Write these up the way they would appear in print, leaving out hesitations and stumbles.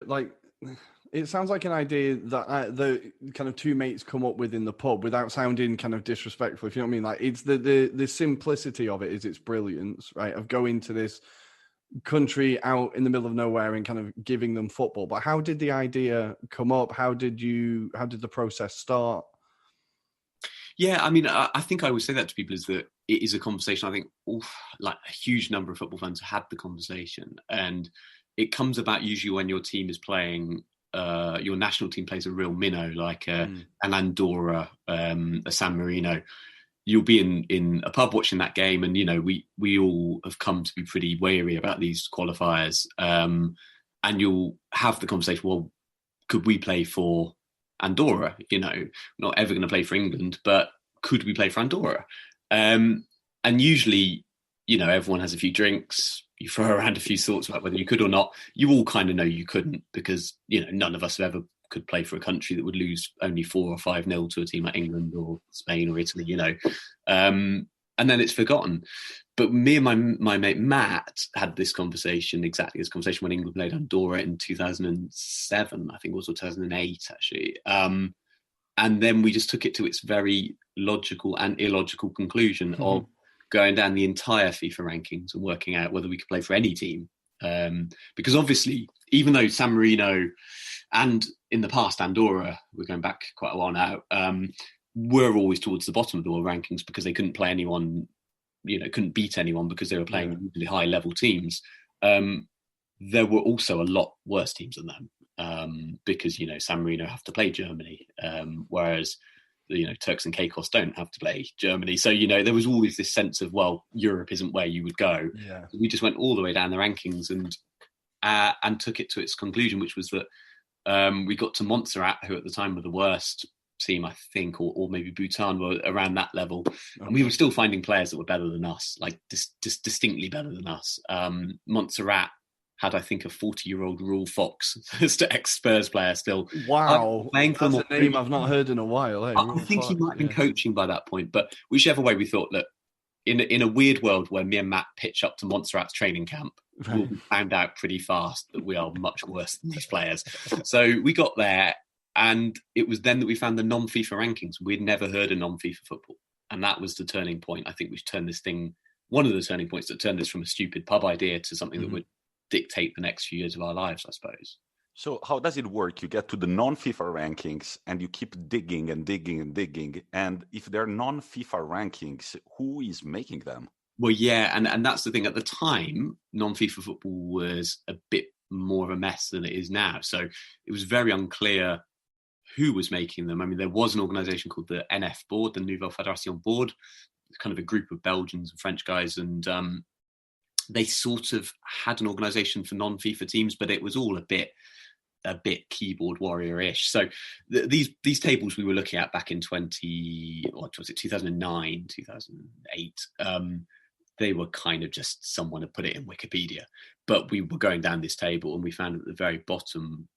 like, it sounds like an idea that the kind of two mates come up with in the pub without sounding kind of disrespectful, if you know what I mean. Like, it's the simplicity of it is its brilliance, right? Of going to this country out in the middle of nowhere and kind of giving them football. But how did the idea come up? How did the process start? Yeah, I mean, I think I always say that to people, is that it is a conversation. I think like a huge number of football fans have had the conversation, and it comes about usually when your team is playing, your national team plays a real minnow, like an Andorra, a San Marino. You'll be in a pub watching that game, and we all have come to be pretty wary about these qualifiers, and you'll have the conversation. Well, could we play for Andorra? Not ever going to play for England, but could we play for Andorra? And usually, everyone has a few drinks. You throw around a few thoughts about whether you could or not. You all kind of know you couldn't, because none of us have ever could play for a country that would lose only 4 or 5-0 to a team like England or Spain or Italy, and then it's forgotten. But me and my mate Matt had exactly this conversation when England played Andorra in 2007, I think it was, or 2008 actually. And then we just took it to its very logical and illogical conclusion of going down the entire FIFA rankings and working out whether we could play for any team. Because obviously, even though San Marino and in the past Andorra, we're going back quite a while now, were always towards the bottom of the world rankings because they couldn't play anyone, couldn't beat anyone because they were playing really high level teams. There were also a lot worse teams than them, because San Marino have to play Germany, whereas Turks and Caicos don't have to play Germany. So there was always this sense of, well, Europe isn't where you would go. Yeah. We just went all the way down the rankings and took it to its conclusion, which was that we got to Montserrat, who at the time were the worst team, I think, or maybe Bhutan were around that level. And we were still finding players that were better than us, like distinctly better than us. Montserrat had, I think, a 40-year-old Rule Fox, ex-Spurs player still. Wow. That's a name I've not heard in a while. Eh? I think he might have been coaching by that point. But whichever way, we thought that in a weird world where me and Matt pitch up to Montserrat's training camp, we'll be found out pretty fast that we are much worse than these players. So we got there, and it was then that we found the non-FIFA rankings. We'd never heard of non-FIFA football. And that was the turning point, I think, which turned this thing, one of the turning points that turned this from a stupid pub idea to something that would dictate the next few years of our lives, I suppose. So how does it work? You get to the non-FIFA rankings and you keep digging and digging and digging. And if they're non-FIFA rankings, who is making them? Well, yeah, and that's the thing. At the time, non-FIFA football was a bit more of a mess than it is now. So it was very unclear who was making them. I mean, there was an organisation called the NF Board, the Nouvelle Fédération Board. It's kind of a group of Belgians and French guys, and they sort of had an organisation for non-FIFA teams, but it was all a bit keyboard warrior-ish. So these tables we were looking at back in 2009, 2008, they were kind of just someone had put it in Wikipedia. But we were going down this table and we found at the very bottom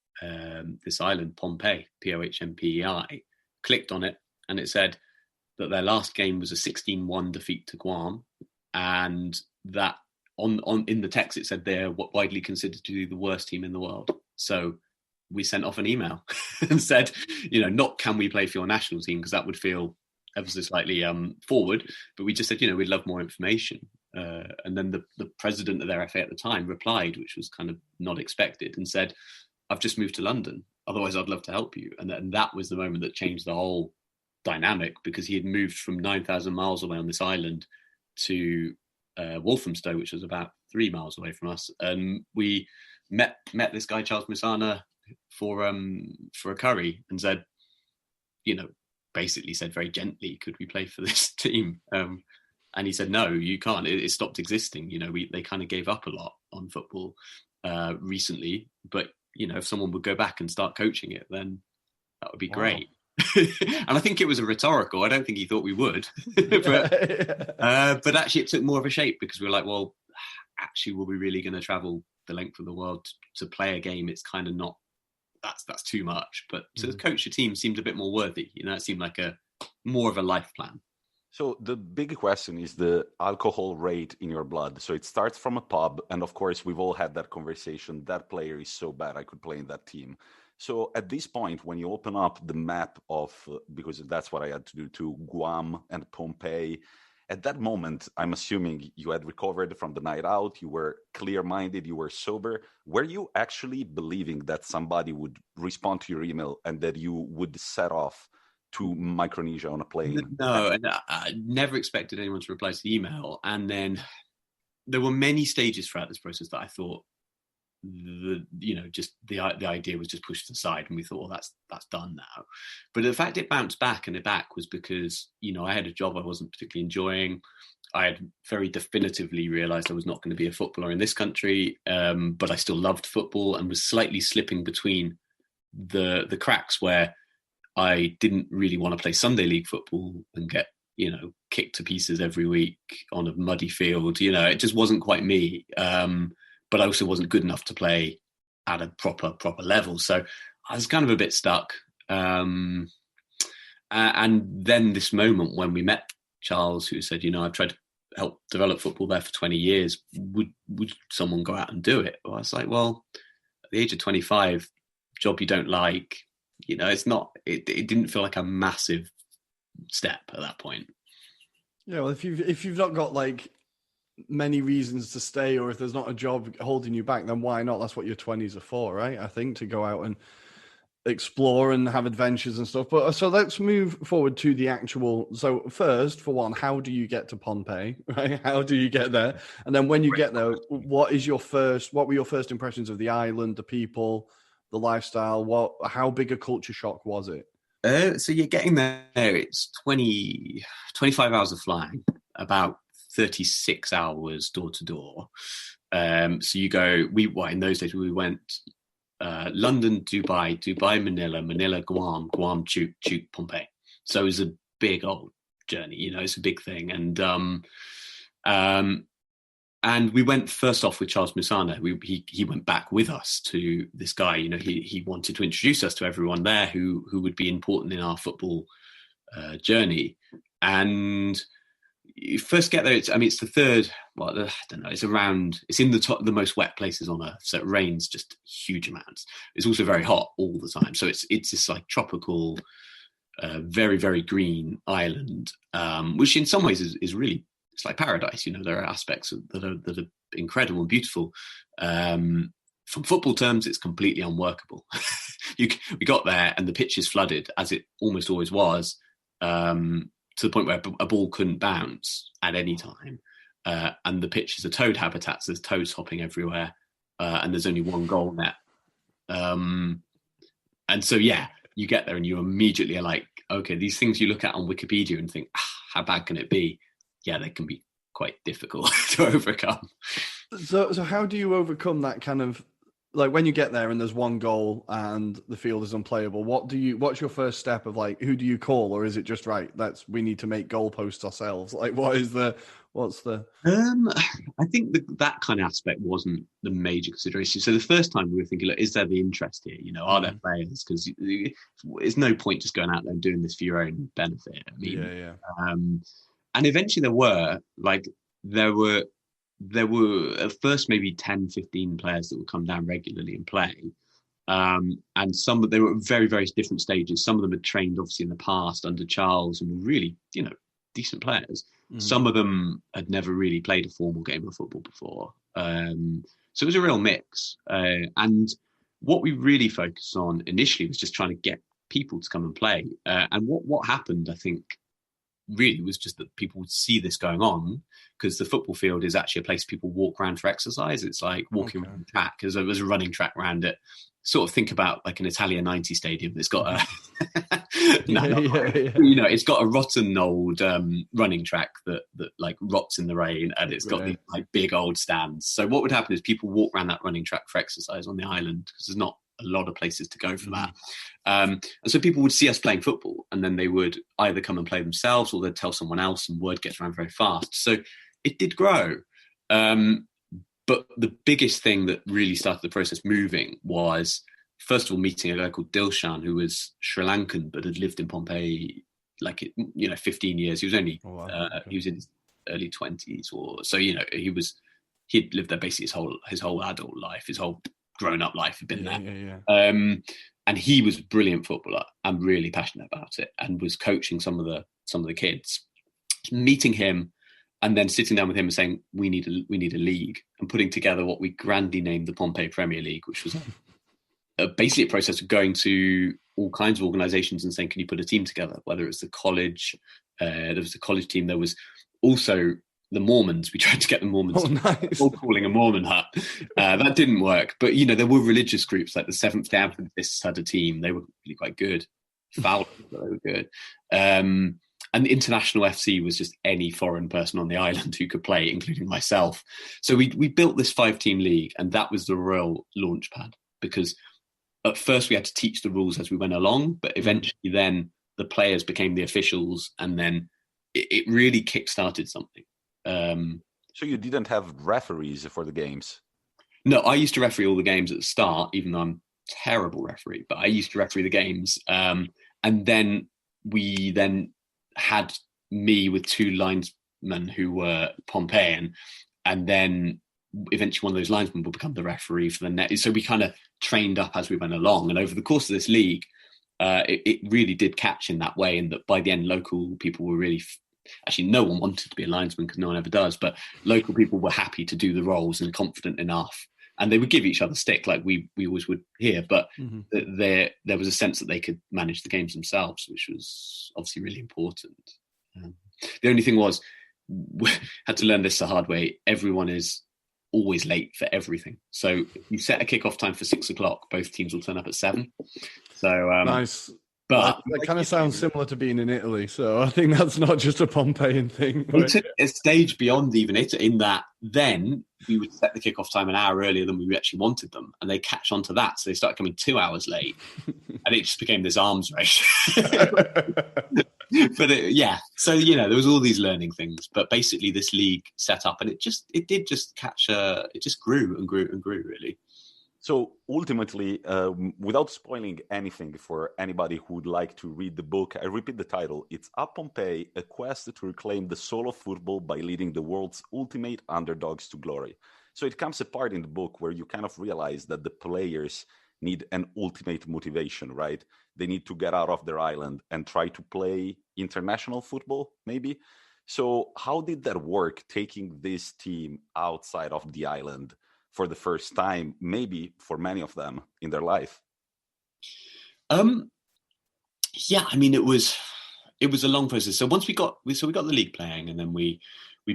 this island, Pohnpei, Pohmpei, clicked on it, and it said that their last game was a 16-1 defeat to Guam, and that on in the text it said they're widely considered to be the worst team in the world. So we sent off an email and said, not can we play for your national team, because that would feel ever so slightly forward, but we just said, we'd love more information. And then the president of their FA at the time replied, which was kind of not expected, and said, I've just moved to London, otherwise I'd love to help you. And that was the moment that changed the whole dynamic, because he had moved from 9,000 miles away on this island to Walthamstow, which was about 3 miles away from us. And we met this guy, Charles Musana, for a curry, and said, basically said very gently, could we play for this team? And he said, no, you can't. It stopped existing. They kind of gave up a lot on football recently, but if someone would go back and start coaching it, then that would be great. And I think it was a rhetorical. I don't think he thought we would, but actually it took more of a shape, because we were like, well, actually, were we really going to travel the length of the world to play a game? It's kind of not. That's too much. But to coach a team seemed a bit more worthy. It seemed like more of a life plan. So the big question is the alcohol rate in your blood. So it starts from a pub, and of course we've all had that conversation. That player is so bad, I could play in that team. So at this point, when you open up the map of, because that's what I had to do too, Guam and Pompeii, at that moment, I'm assuming you had recovered from the night out, you were clear-minded, you were sober. Were you actually believing that somebody would respond to your email and that you would set off to Micronesia on a plane? No, and I never expected anyone to reply to the email. And then there were many stages throughout this process that I thought the idea was just pushed aside, and we thought, well, that's done now. But the fact it bounced back was because, I had a job I wasn't particularly enjoying. I had very definitively realised I was not going to be a footballer in this country, but I still loved football and was slightly slipping between the cracks where I didn't really want to play Sunday league football and get, kicked to pieces every week on a muddy field. It just wasn't quite me. But I also wasn't good enough to play at a proper level. So I was kind of a bit stuck. And then this moment when we met Charles, who said, I've tried to help develop football there for 20 years. Would someone go out and do it? Well, I was like, well, at the age of 25, job you don't like, it's not, it didn't feel like a massive step at that point. Yeah, well, if you've not got like many reasons to stay, or if there's not a job holding you back, then why not? That's what your 20s are for, right? I think, to go out and explore and have adventures and stuff. But so let's move forward to the actual. So first, for one, how do you get to Pompeii, right? How do you get there? And then when you get there, what were your first impressions of the island, the people, the lifestyle? How big a culture shock was it? So you're getting there, it's 25 hours of flying, about 36 hours door to door. So you go, in those days we went London, Dubai, Manila, Guam, Chuk, Pompeii. So it was a big old journey, it's a big thing. And we went first off with Charles Musana. He went back with us to this guy. He wanted to introduce us to everyone there who would be important in our football journey. And you first get there, it's the third, I don't know, it's in the most wet places on earth, so it rains just huge amounts. It's also very hot all the time, so it's this like tropical, very, very green island, which in some ways is really, it's like paradise. There are aspects that are incredible and beautiful. From football terms, it's completely unworkable. We got there and the pitch is flooded, as it almost always was, to the point where a ball couldn't bounce at any time. And the pitch is a toad habitat, so there's toads hopping everywhere, and there's only one goal net. And so, you get there and you immediately are like, okay, these things you look at on Wikipedia and think, how bad can it be? Yeah, they can be quite difficult to overcome. So how do you overcome that kind of, like, when you get there and there's one goal and the field is unplayable, what's your first step of, like, who do you call? Or is it just, right, we need to make goalposts ourselves? Like, what's the... I think that kind of aspect wasn't the major consideration. So the first time we were thinking, look, is there the interest here? Are there players? Because there's no point just going out there and doing this for your own benefit. I mean, yeah. And eventually there were at first maybe 10, 15 players that would come down regularly and play. And they were at very, very different stages. Some of them had trained obviously in the past under Charles and were really, decent players. Mm-hmm. Some of them had never really played a formal game of football before. So it was a real mix. And what we really focused on initially was just trying to get people to come and play. And what happened, I think, really was just that people would see this going on, because the football field is actually a place people walk around for exercise. It's like walking around the track. There's a running track around it. Sort of think about like an Italian 90 stadium. It's got it's got a rotten old running track that like rots in the rain, and it's got these like big old stands. So what would happen is people walk around that running track for exercise on the island, because there's not a lot of places to go for that. And so people would see us playing football, and then they would either come and play themselves, or they'd tell someone else, and word gets around very fast. So it did grow. But the biggest thing that really started the process moving was, first of all, meeting a guy called Dilshan, who was Sri Lankan but had lived in Pompeii 15 years. He was only he was in his early 20s, or so. He'd lived there basically his whole adult life, his whole grown up life had been there. And he was a brilliant footballer and really passionate about it, and was coaching some of the kids. Meeting him and then sitting down with him and saying, we need a league, and putting together what we grandly named the Pompey Premier League, which was basically a process of going to all kinds of organisations and saying, can you put a team together? Whether it's the college, there was the college team. There was also the Mormons. We tried to get the Mormons all calling a Mormon hut. That didn't work. But, there wwere religious groups like the Seventh-day Adventists had a team. They were really quite good. Foul, but they were good. And International FC was just any foreign person on the island who could play, including myself. So we built this 5-team league, and that was the real launch pad, because at first we had to teach the rules as we went along, but eventually then the players became the officials, and then it really kick-started something. So you didn't have referees for the games? No, I used to referee all the games at the start, even though I'm a terrible referee, but I used to referee the games. And then we had me with 2 linesmen who were Pompeian, and then eventually one of those linesmen will become the referee for the net. So we kind of trained up as we went along, and over the course of this league, it really did catch in that way, and that by the end, local people were really... Actually, no one wanted to be a linesman because no one ever does, but local people were happy to do the roles and confident enough, and they would give each other stick like we always would here, but there was a sense that they could manage the games themselves, which was obviously really important. The only thing was, we had to learn this the hard way. Everyone is always late for everything. So you set a kickoff time for 6:00, both teams will turn up at 7. So nice. But that kind of sounds similar to being in Italy, so I think that's not just a Pompeian thing. We took a stage beyond even it, in that then we would set the kickoff time an hour earlier than we actually wanted them, and they catch on to that, so they started coming 2 hours late, and it just became this arms race. But so there was all these learning things, but basically this league set up, and it did just catch it just grew and grew and grew, really. So ultimately, without spoiling anything for anybody who would like to read the book, I repeat the title. It's Up Pompey, a quest to reclaim the soul of football by leading the world's ultimate underdogs to glory. So it comes apart in the book where you kind of realize that the players need an ultimate motivation, right? They need to get out of their island and try to play international football, maybe. So how did that work, taking this team outside of the island for the first time, maybe for many of them in their life? It was a long process. So once we got the league playing, and then we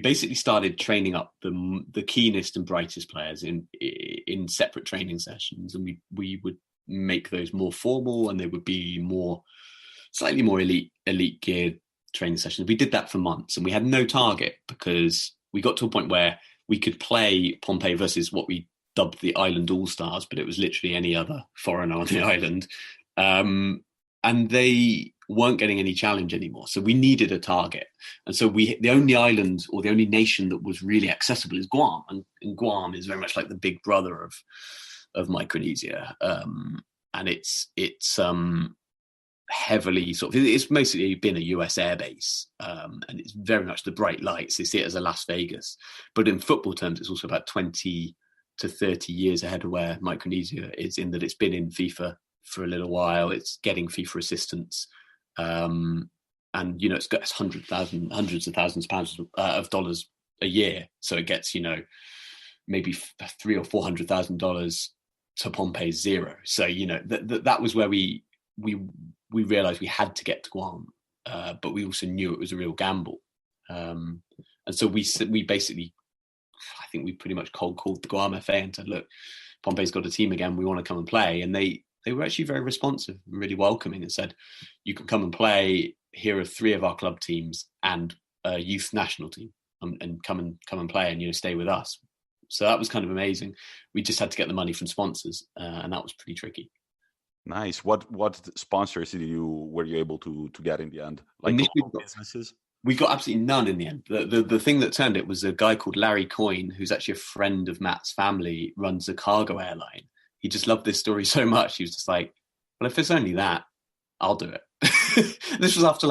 basically started training up the keenest and brightest players in separate training sessions, and we would make those more formal, and they would be slightly more elite geared training sessions. We did that for months, and we had no target, because we got to a point where we could play Pompey versus what we dubbed the Island All-Stars, but it was literally any other foreigner on the island. And they weren't getting any challenge anymore. So we needed a target. And so the only island, or the only nation that was really accessible, is Guam. And Guam is very much like the big brother of Micronesia. And it's heavily it's basically been a US airbase, and it's very much the bright lights. They see it as a Las Vegas, but in football terms, it's also about 20 to 30 years ahead of where Micronesia is, in that it's been in FIFA for a little while. It's getting FIFA assistance, and it's got hundreds of thousands of pounds of dollars a year. So it gets maybe $300,000 or $400,000 to Pompey's zero. So that was where we realized we had to get to Guam, but we also knew it was a real gamble. And so we basically, I think we pretty much cold called the Guam FA and said, look, Pompey's got a team again, we want to come and play. And they were actually very responsive and really welcoming, and said, you can come and play. Here are 3 of our club teams and a youth national team, and come and play, and stay with us. So that was kind of amazing. We just had to get the money from sponsors, and that was pretty tricky. Nice. What sponsors were you able to get in the end? Like businesses? We got absolutely none in the end. The thing that turned it was a guy called Larry Coyne, who's actually a friend of Matt's family, runs a cargo airline. He just loved this story so much. He was just like, well, if it's only that, I'll do it. This was after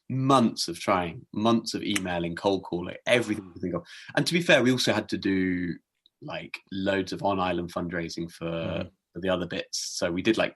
months of trying, months of emailing, cold calling, everything we could think of. And to be fair, we also had to do like loads of on-island fundraising for the other bits. So we did like